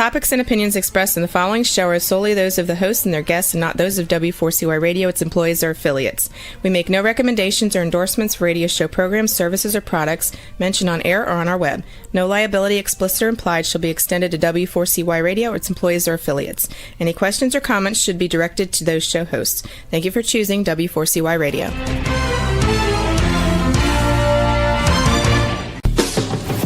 topics and opinions expressed in the following show are solely those of the hosts and their guests and not those of W4CY Radio, its employees, or affiliates. We make no recommendations or endorsements for radio show programs, services, or products mentioned on air or on our web. No liability, explicit or implied, shall be extended to W4CY Radio, its employees, or affiliates. Any questions or comments should be directed to those show hosts. Thank you for choosing W4CY Radio.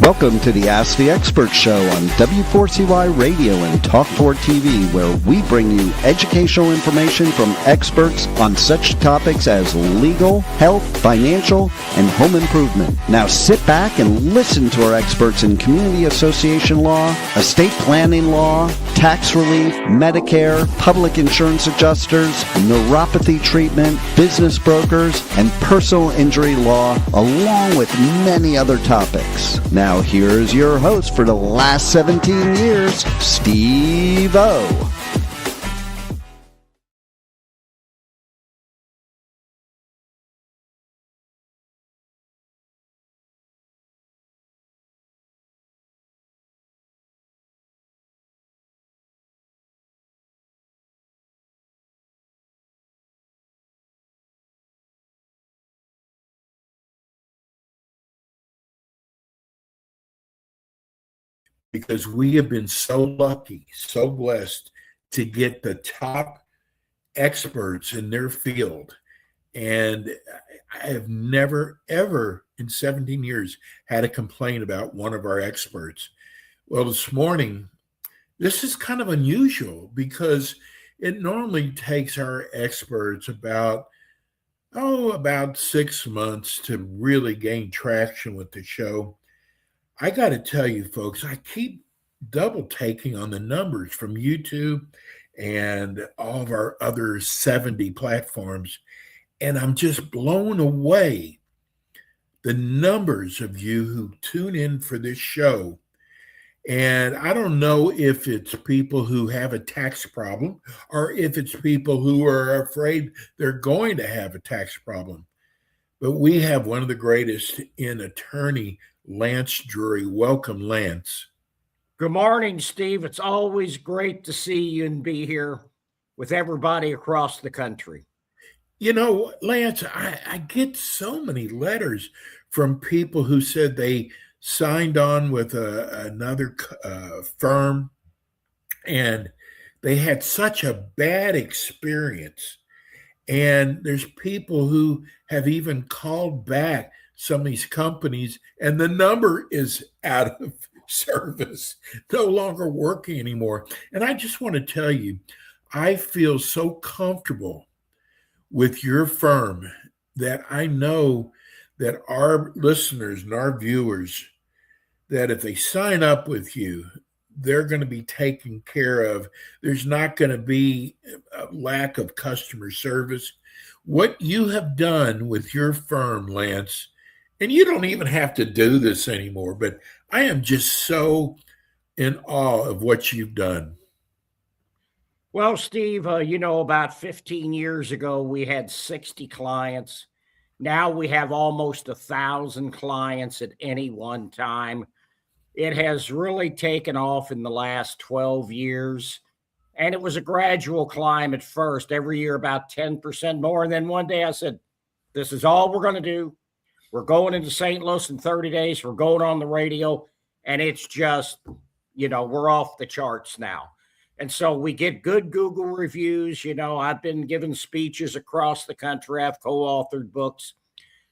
Welcome to the Ask the Expert Show on W4CY Radio and Talk4 TV, where we bring you educational information from experts on such topics as legal, health, financial, and home improvement. Now sit back and listen to our experts in community association law, estate planning law, tax relief, Medicare, public insurance adjusters, neuropathy treatment, business brokers, and personal injury law, along with many other topics. Now here's your host for the last 17 years, Steve O. Because we have been so lucky, so blessed to get the top experts in their field. And I have never, ever in 17 years had a complaint about one of our experts. Well, this morning, this is kind of unusual because it normally takes our experts about 6 months to really gain traction with the show. I got to tell you, folks, I keep double taking on the numbers from YouTube and all of our other 70 platforms, and I'm just blown away. The numbers of you who tune in for this show, and I don't know if it's people who have a tax problem or if it's people who are afraid they're going to have a tax problem, but we have one of the greatest in attorney, Lance Drury. Welcome, Lance. Good morning, Steve. It's always great to see you and be here with everybody across the country. You know, Lance, I get so many letters from people who said they signed on with another firm and they had such a bad experience. And there's people who have even called back some of these companies, and the number is out of service, no longer working anymore. And I just want to tell you, I feel so comfortable with your firm that I know that our listeners and our viewers, that if they sign up with you, they're going to be taken care of. There's not going to be a lack of customer service. What you have done with your firm, Lance, and you don't even have to do this anymore, but I am just so in awe of what you've done. Well, Steve, about 15 years ago, we had 60 clients. Now we have almost 1,000 clients at any one time. It has really taken off in the last 12 years. And it was a gradual climb at first, every year about 10% more. And then one day I said, this is all we're going to do. We're going into St. Louis in 30 days. We're going on the radio. And it's just, we're off the charts now. And so we get good Google reviews. I've been giving speeches across the country. I've co-authored books.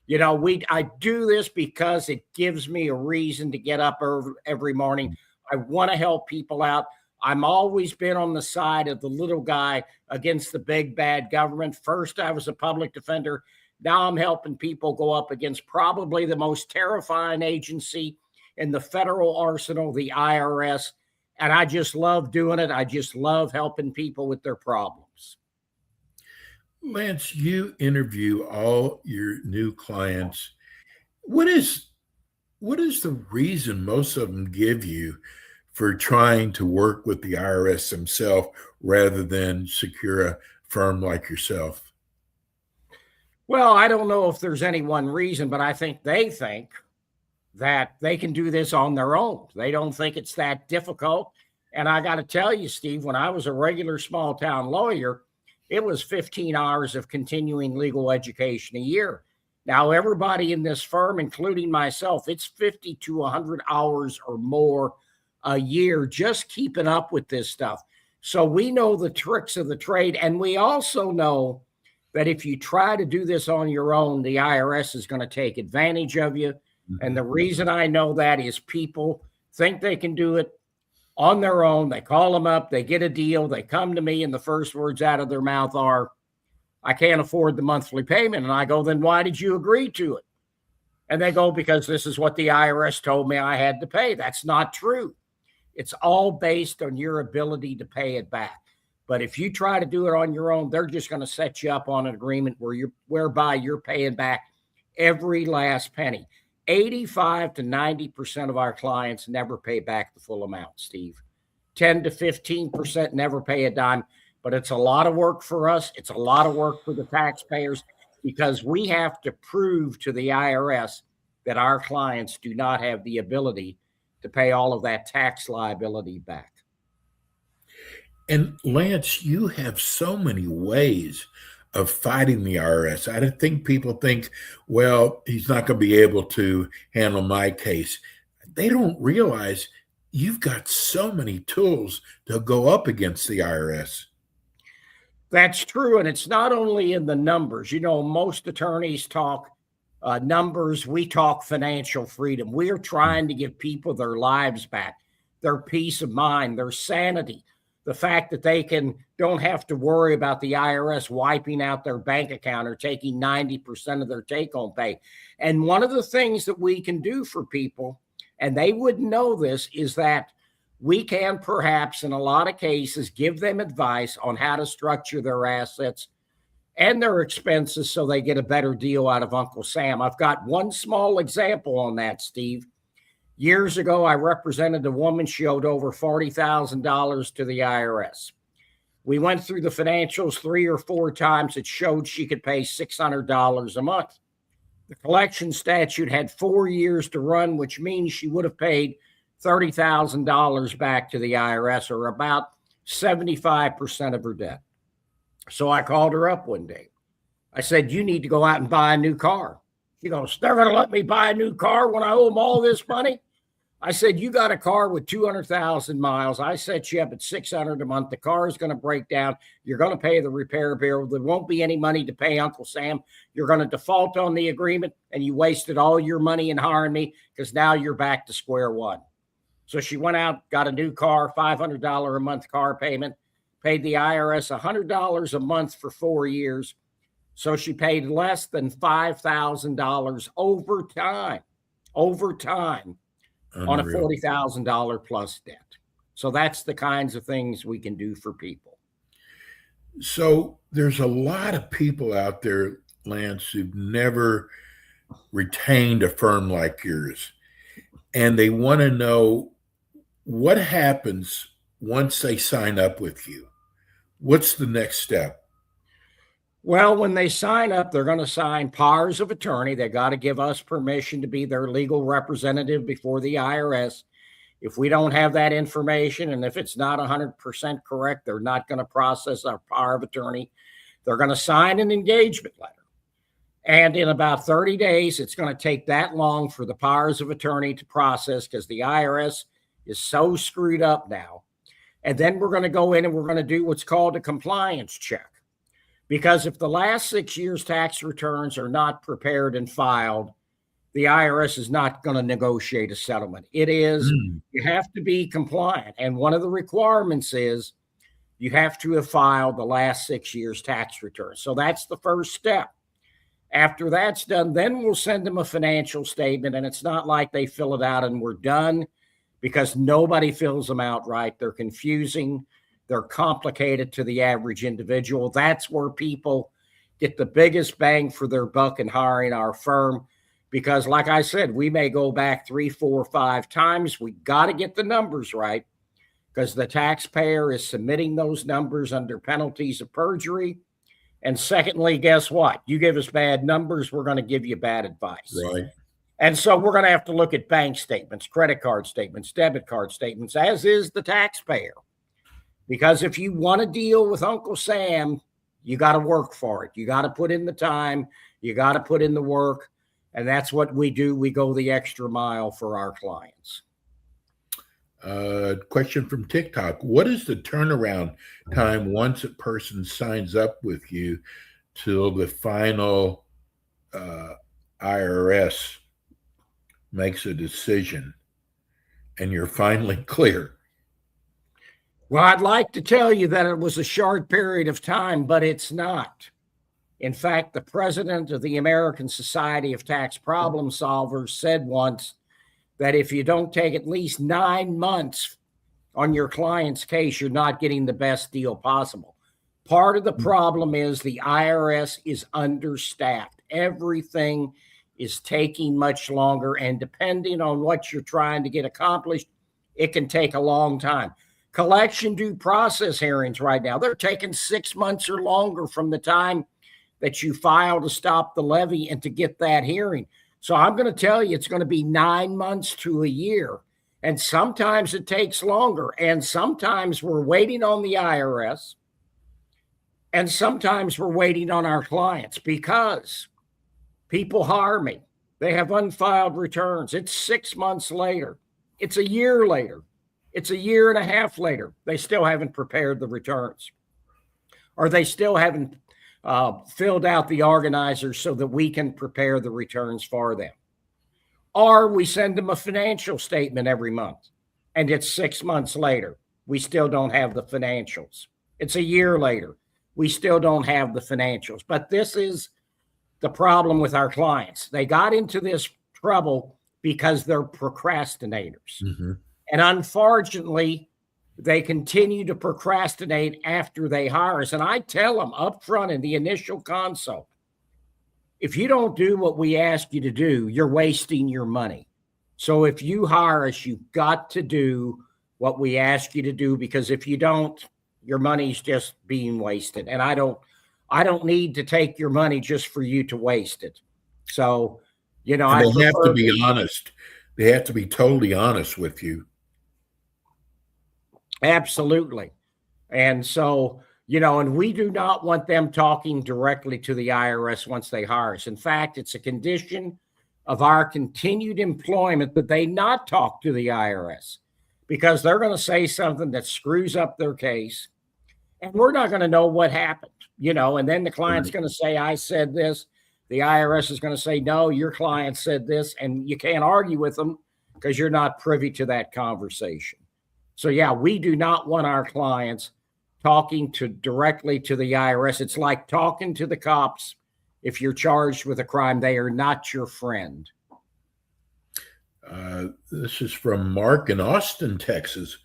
I do this because it gives me a reason to get up every morning. I want to help people out. I'm always been on the side of the little guy against the big bad government. First, I was a public defender. Now I'm helping people go up against probably the most terrifying agency in the federal arsenal, the IRS. And I just love doing it. I just love helping people with their problems. Lance, you interview all your new clients. What is the reason most of them give you for trying to work with the IRS themselves rather than secure a firm like yourself? Well, I don't know if there's any one reason, but I think they think that they can do this on their own. They don't think it's that difficult. And I got to tell you, Steve, when I was a regular small town lawyer, it was 15 hours of continuing legal education a year. Now, everybody in this firm, including myself, it's 50 to 100 hours or more a year just keeping up with this stuff. So we know the tricks of the trade. And we also know that if you try to do this on your own, the IRS is going to take advantage of you. And the reason I know that is people think they can do it on their own. They call them up, they get a deal, they come to me, and the first words out of their mouth are, I can't afford the monthly payment. And I go, then why did you agree to it? And they go, because this is what the IRS told me I had to pay. That's not true. It's all based on your ability to pay it back. But if you try to do it on your own, they're just going to set you up on an agreement whereby you're paying back every last penny. 85 to 90% of our clients never pay back the full amount, Steve. 10 to 15% never pay a dime, but it's a lot of work for us. It's a lot of work for the taxpayers because we have to prove to the IRS that our clients do not have the ability to pay all of that tax liability back. And Lance, you have so many ways of fighting the IRS. I don't think people think, well, he's not going to be able to handle my case. They don't realize you've got so many tools to go up against the IRS. That's true. And it's not only in the numbers. You know, most attorneys talk numbers. We talk financial freedom. We are trying to give people their lives back, their peace of mind, their sanity. The fact that they don't have to worry about the IRS wiping out their bank account or taking 90% of their take-home pay. And one of the things that we can do for people, and they wouldn't know this, is that we can perhaps in a lot of cases give them advice on how to structure their assets and their expenses so they get a better deal out of Uncle Sam. I've got one small example on that, Steve. Years ago, I represented a woman. She owed over $40,000 to the IRS. We went through the financials 3 or 4 times. It showed she could pay $600 a month. The collection statute had 4 years to run, which means she would have paid $30,000 back to the IRS, or about 75% of her debt. So I called her up one day. I said, you need to go out and buy a new car. She goes, they're going to let me buy a new car when I owe them all this money? I said, you got a car with 200,000 miles. I set you up at $600 a month. The car is going to break down. You're going to pay the repair bill. There won't be any money to pay Uncle Sam. You're going to default on the agreement, and you wasted all your money in hiring me because now you're back to square one. So she went out, got a new car, $500 a month car payment, paid the IRS $100 a month for 4 years. So she paid less than $5,000 over time on a $40,000 plus debt. So that's the kinds of things we can do for people. So there's a lot of people out there, Lance, who've never retained a firm like yours. And they want to know what happens once they sign up with you. What's the next step? Well, when they sign up, they're going to sign powers of attorney. They got to give us permission to be their legal representative before the IRS. If we don't have that information, and if it's not 100% correct, they're not going to process our power of attorney. They're going to sign an engagement letter. And in about 30 days, it's going to take that long for the powers of attorney to process because the IRS is so screwed up now. And then we're going to go in and we're going to do what's called a compliance check. Because if the last 6 years' tax returns are not prepared and filed, the IRS is not going to negotiate a settlement. It is, you have to be compliant. And one of the requirements is you have to have filed the last 6 years' tax returns. So that's the first step. After that's done, then we'll send them a financial statement. And it's not like they fill it out and we're done, because nobody fills them out right. They're confusing. They're complicated to the average individual. That's where people get the biggest bang for their buck in hiring our firm. Because like I said, we may go back 3, 4, 5 times. We got to get the numbers right, because the taxpayer is submitting those numbers under penalties of perjury. And secondly, guess what? You give us bad numbers, we're going to give you bad advice. Right. And so we're going to have to look at bank statements, credit card statements, debit card statements, as is the taxpayer. Because if you want to deal with Uncle Sam, you got to work for it. You got to put in the time. You got to put in the work. And that's what we do. We go the extra mile for our clients. Question from TikTok. What is the turnaround time once a person signs up with you till the final IRS makes a decision and you're finally clear? Well, I'd like to tell you that it was a short period of time, but it's not. In fact, the president of the American Society of Tax Problem Solvers said once that if you don't take at least 9 months on your client's case, you're not getting the best deal possible. Part of the problem is the IRS is understaffed. Everything is taking much longer, and depending on what you're trying to get accomplished, it can take a long time. Collection due process hearings right now, they're taking 6 months or longer from the time that you file to stop the levy and to get that hearing. So I'm going to tell you, it's going to be 9 months to a year. And sometimes it takes longer. And sometimes we're waiting on the IRS. And sometimes we're waiting on our clients because people hire me. They have unfiled returns. It's 6 months later. It's a year later. It's a year and a half later. They still haven't prepared the returns. Or they still haven't filled out the organizers so that we can prepare the returns for them. Or we send them a financial statement every month, and it's 6 months later. We still don't have the financials. It's a year later. We still don't have the financials. But this is the problem with our clients. They got into this trouble because they're procrastinators. Mm-hmm. And unfortunately, they continue to procrastinate after they hire us. And I tell them up front in the initial consult, if you don't do what we ask you to do, you're wasting your money. So if you hire us, you've got to do what we ask you to do, because if you don't, your money's just being wasted. And I don't need to take your money just for you to waste it. So, you know, and they have to be honest. They have to be totally honest with you. Absolutely. And so, you know, and we do not want them talking directly to the IRS once they hire us. In fact, it's a condition of our continued employment that they not talk to the IRS, because they're going to say something that screws up their case, and we're not going to know what happened, you know, and then the client's going to say, I said this. The IRS is going to say, no, your client said this, and you can't argue with them because you're not privy to that conversation. So, yeah, we do not want our clients talking directly to the IRS. It's like talking to the cops. If you're charged with a crime, they are not your friend. This is from Mark in Austin, Texas.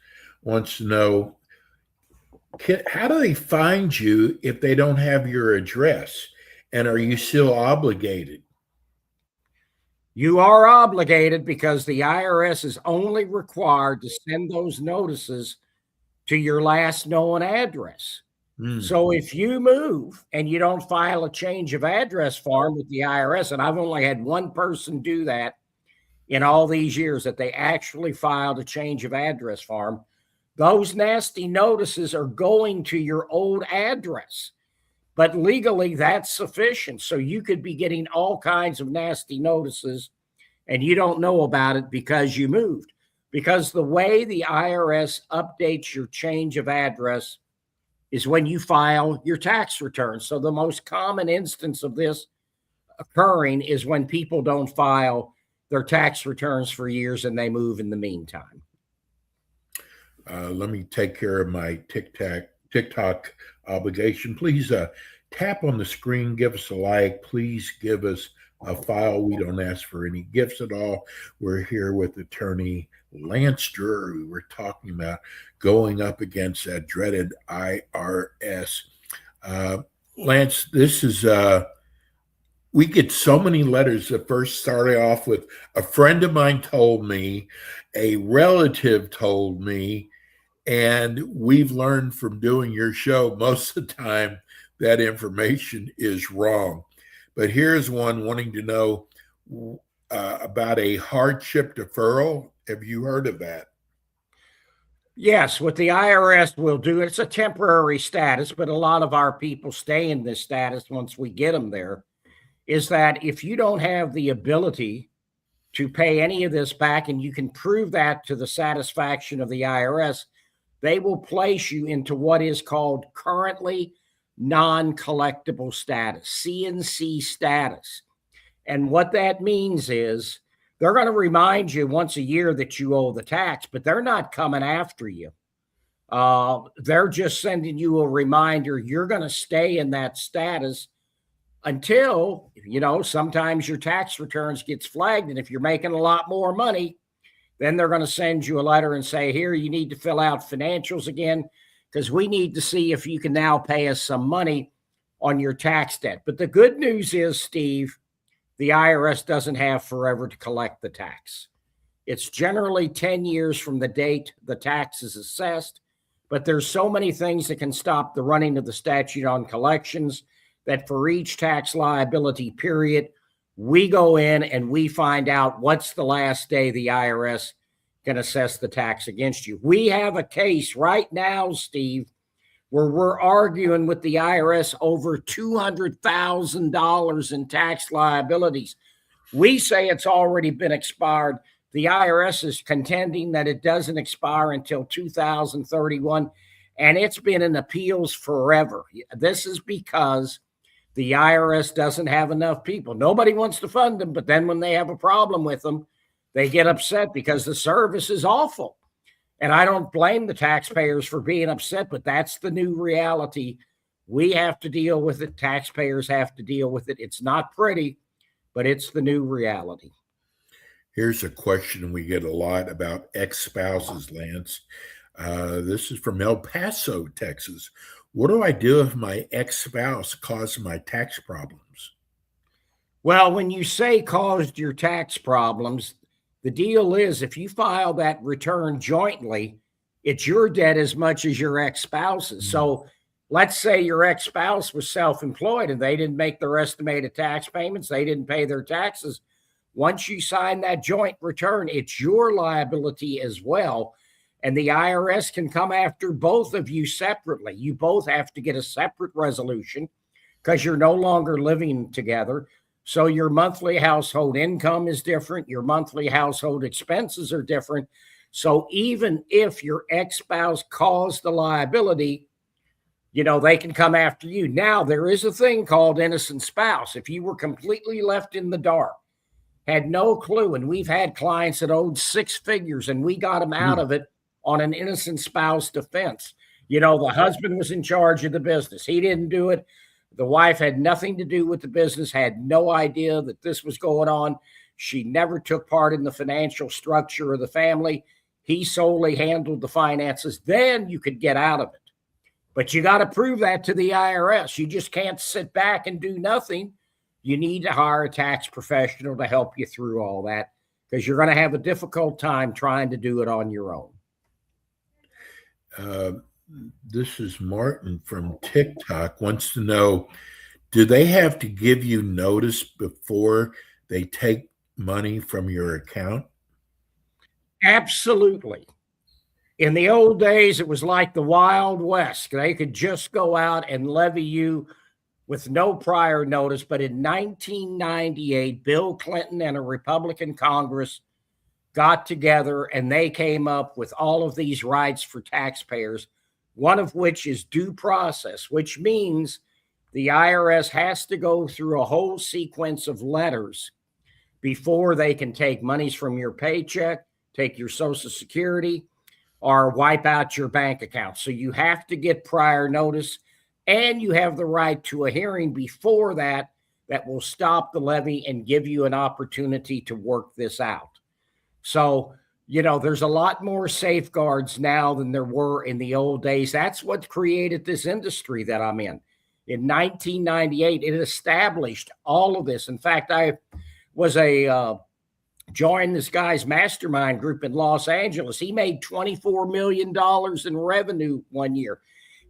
Wants to know, how do they find you if they don't have your address? And are you still obligated? You are obligated, because the IRS is only required to send those notices to your last known address. So if you move and you don't file a change of address form with the IRS, and I've only had one person do that in all these years, that they actually filed a change of address form, those nasty notices are going to your old address. But legally, that's sufficient. So you could be getting all kinds of nasty notices and you don't know about it because you moved. Because the way the IRS updates your change of address is when you file your tax return. So the most common instance of this occurring is when people don't file their tax returns for years and they move in the meantime. Let me take care of my TikTok obligation. Please tap on the screen, give us a like. Please give us a file. We don't ask for any gifts at all. We're here with attorney Lance Drury. We're talking about going up against that dreaded IRS. Lance, this is we get so many letters that first started off with a friend of mine told me, a relative told me, and we've learned from doing your show most of the time that information is wrong. But here's one wanting to know, about a hardship deferral. Have you heard of that? Yes, what the IRS will do, it's a temporary status, but a lot of our people stay in this status once we get them there, is that if you don't have the ability to pay any of this back and you can prove that to the satisfaction of the IRS, they will place you into what is called currently non-collectible status, CNC status. And what that means is they're going to remind you once a year that you owe the tax, but they're not coming after you. They're just sending you a reminder you're going to stay in that status until, sometimes your tax returns gets flagged. And if you're making a lot more money, then they're going to send you a letter and say, here, you need to fill out financials again, because we need to see if you can now pay us some money on your tax debt. But the good news is, Steve, the IRS doesn't have forever to collect the tax. It's generally 10 years from the date the tax is assessed, but there's so many things that can stop the running of the statute on collections that for each tax liability period, we go in and we find out what's the last day the IRS can assess the tax against you. We have a case right now, Steve, where we're arguing with the IRS over $200,000 in tax liabilities. We say it's already been expired. The IRS is contending that it doesn't expire until 2031, and it's been in appeals forever. This is because the IRS doesn't have enough people. Nobody wants to fund them, but then when they have a problem with them, they get upset because the service is awful. And I don't blame the taxpayers for being upset, but that's the new reality. We have to deal with it. Taxpayers have to deal with it. It's not pretty, but it's the new reality. Here's a question we get a lot about ex-spouses, Lance. This is from El Paso, Texas. What do I do if my ex-spouse caused my tax problems? Well, when you say caused your tax problems, the deal is if you file that return jointly, it's your debt as much as your ex-spouse's. So let's say your ex-spouse was self-employed and they didn't make their estimated tax payments. They didn't pay their taxes. Once you sign that joint return, it's your liability as well. And the IRS can come after both of you separately. You both have to get a separate resolution because you're no longer living together. So your monthly household income is different. Your monthly household expenses are different. So even if your ex-spouse caused the liability, they can come after you. Now, there is a thing called innocent spouse. If you were completely left in the dark, had no clue, and we've had clients that owed six figures and we got them out of it on an innocent spouse defense. The husband was in charge of the business. He didn't do it. The wife had nothing to do with the business, had no idea that this was going on. She never took part in the financial structure of the family. He solely handled the finances. Then you could get out of it. But you got to prove that to the IRS. You just can't sit back and do nothing. You need to hire a tax professional to help you through all that because you're going to have a difficult time trying to do it on your own. This is Martin from TikTok wants to know, do they have to give you notice before they take money from your account? Absolutely. In the old days, it was like the Wild West. They could just go out and levy you with no prior notice. But in 1998, Bill Clinton and a Republican Congress got together and they came up with all of these rights for taxpayers, one of which is due process, which means the IRS has to go through a whole sequence of letters before they can take monies from your paycheck, take your Social Security, or wipe out your bank account. So you have to get prior notice, and you have the right to a hearing before that will stop the levy and give you an opportunity to work this out. So, there's a lot more safeguards now than there were in the old days. That's what created this industry that I'm in. In 1998, it established all of this. In fact, I was joined this guy's mastermind group in Los Angeles. He made $24 million in revenue one year.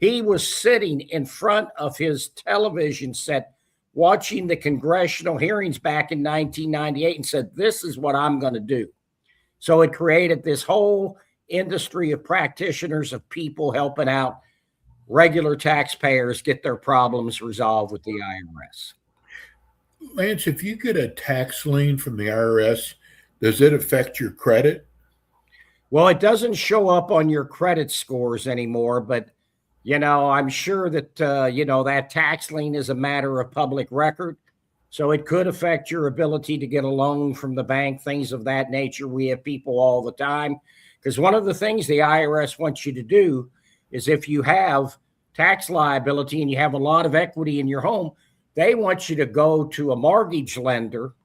He was sitting in front of his television set watching the congressional hearings back in 1998 and said, this is what I'm going to do. So it created this whole industry of practitioners, of people helping out regular taxpayers get their problems resolved with the IRS. Lance, if you get a tax lien from the IRS, does it affect your credit? Well, it doesn't show up on your credit scores anymore, but, I'm sure that, that tax lien is a matter of public record. So it could affect your ability to get a loan from the bank, things of that nature. We have people all the time, because one of the things the IRS wants you to do is, if you have tax liability and you have a lot of equity in your home, they want you to go to a mortgage lender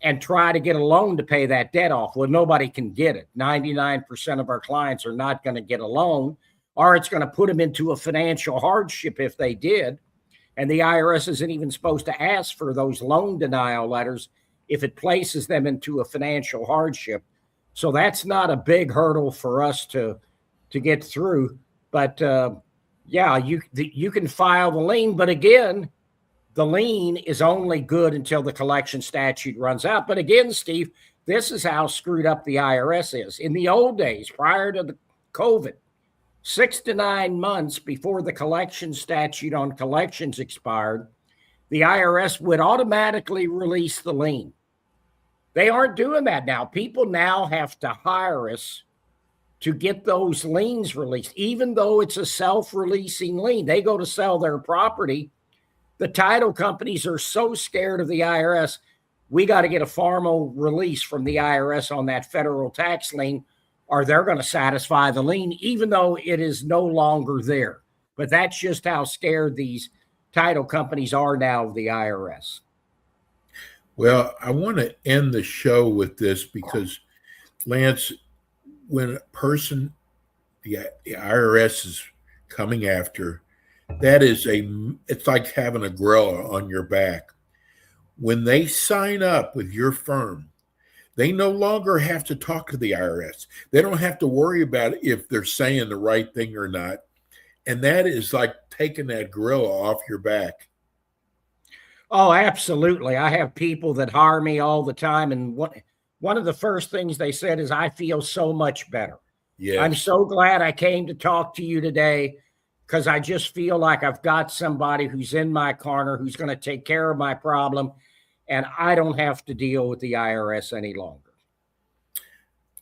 and try to get a loan to pay that debt off. Well, nobody can get it. 99% of our clients are not going to get a loan, or it's going to put them into a financial hardship if they did. And the IRS isn't even supposed to ask for those loan denial letters if it places them into a financial hardship. So that's not a big hurdle for us to get through. But you can file the lien. But again, the lien is only good until the collection statute runs out. But again, Steve, this is how screwed up the IRS is. In the old days, prior to the COVID, 6 to 9 months before the collection statute on collections expired, the IRS would automatically release the lien. They aren't doing that now. People now have to hire us to get those liens released, even though it's a self-releasing lien. They go to sell their property. The title companies are so scared of the IRS, we got to get a formal release from the IRS on that federal tax lien, or they're going to satisfy the lien, even though it is no longer there. But that's just how scared these title companies are now of the IRS. Well, I want to end the show with this because, Lance, when a person, the IRS is coming after, it's like having a gorilla on your back. When they sign up with your firm, they no longer have to talk to the IRS. They don't have to worry about if they're saying the right thing or not. And that is like taking that gorilla off your back. Oh, absolutely. I have people that hire me all the time. And one of the first things they said is, I feel so much better. Yeah, I'm so glad I came to talk to you today, because I just feel like I've got somebody who's in my corner, who's going to take care of my problem, and I don't have to deal with the IRS any longer.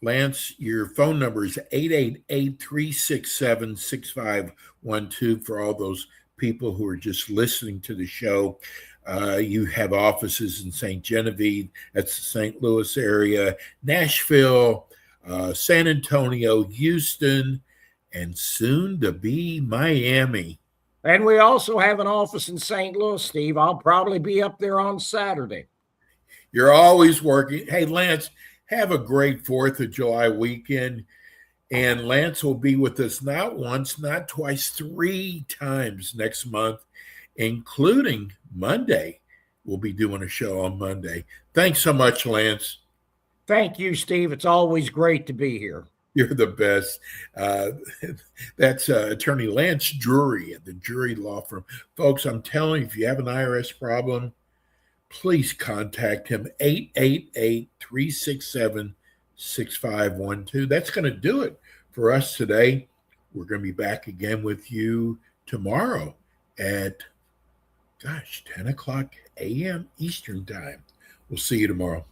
Lance, your phone number is 888-367-6512 for all those people who are just listening to the show. You have offices in St. Genevieve, that's the St. Louis area, Nashville, San Antonio, Houston, and soon to be Miami. And we also have an office in St. Louis, Steve. I'll probably be up there on Saturday. You're always working. Hey, Lance, have a great 4th of July weekend. And Lance will be with us not once, not twice, 3 times next month, including Monday. We'll be doing a show on Monday. Thanks so much, Lance. Thank you, Steve. It's always great to be here. You're the best. That's Attorney Lance Drury at the Drury Law Firm. Folks, I'm telling you, if you have an IRS problem, please contact him, 888-367-6512. That's going to do it for us today. We're going to be back again with you tomorrow at, 10 o'clock a.m. Eastern Time. We'll see you tomorrow.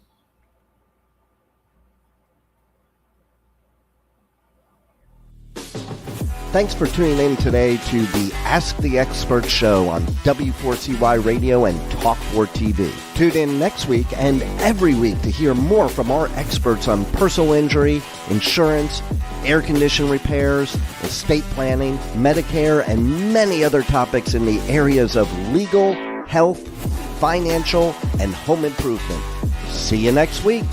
Thanks for tuning in today to the Ask the Expert show on W4CY Radio and Talk4 TV. Tune in next week and every week to hear more from our experts on personal injury, insurance, air condition repairs, estate planning, Medicare, and many other topics in the areas of legal, health, financial, and home improvement. See you next week.